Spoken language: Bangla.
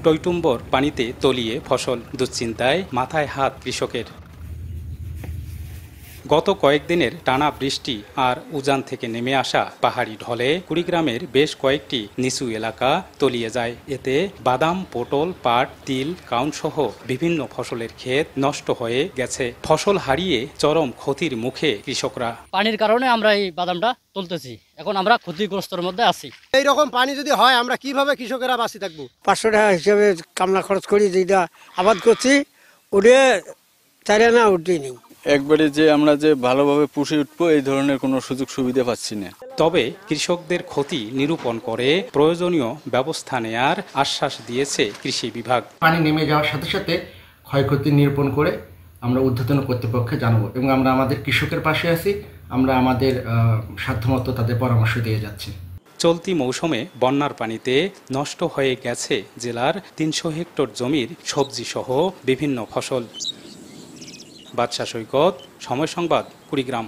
টইটুম্বর পানিতে তলিয়ে ফসল, দুশ্চিন্তায় মাথায় হাত কৃষকের। গত কয়েকদিনের টানা বৃষ্টি আর উজান থেকে নেমে আসা পাহাড়ি ঢলে কুড়িগ্রামের বেশ কয়েকটি নিচু এলাকা তলিয়ে যায়। এতে বাদাম, পটল, পাট, তিল, কাউনসহ বিভিন্ন ফসলের ক্ষেত নষ্ট হয়ে গেছে। ফসল হারিয়ে চরম ক্ষতির মুখে কৃষকরা। পানির কারণে আমরা এই বাদামটা তুলতেছি, এখন আমরা ক্ষতিগ্রস্তের মধ্যে আছি। এই রকম পানি যদি হয় আমরা কিভাবে কৃষকেরা বাঁচি থাকবো? 500 টাকা হিসেবে কামলা খরচ করি, যেটা আবাদ করছি ওটা 4 আনা উঠতেই নেই। একবারে যে আমরা যে ভালোভাবে পুষে উঠবো এই ধরনের কোনো সুযোগ সুবিধা পাচ্ছি না। তবে কৃষকদের ক্ষতি নিরূপণ করে প্রয়োজনীয় ব্যবস্থা নেয়ার আশ্বাস দিয়েছে কৃষি বিভাগ। পানি নেমে যাওয়ার সাথে সাথে ক্ষয়ক্ষতি নিরূপণ করে আমরা ঊর্ধ্বতন কর্তৃপক্ষকে জানাবো এবং আমরা আমাদের কৃষকের পাশে আছি। আমরা আমাদের সাধ্যমতো তাদের পরামর্শ দিয়ে যাচ্ছি। চলতি মৌসুমে বন্যার পানিতে নষ্ট হয়ে গেছে জেলার 300 হেক্টর জমির সবজি সহ বিভিন্ন ফসল। বাদশা সৈকত, সময় সংবাদ, কুড়িগ্রাম।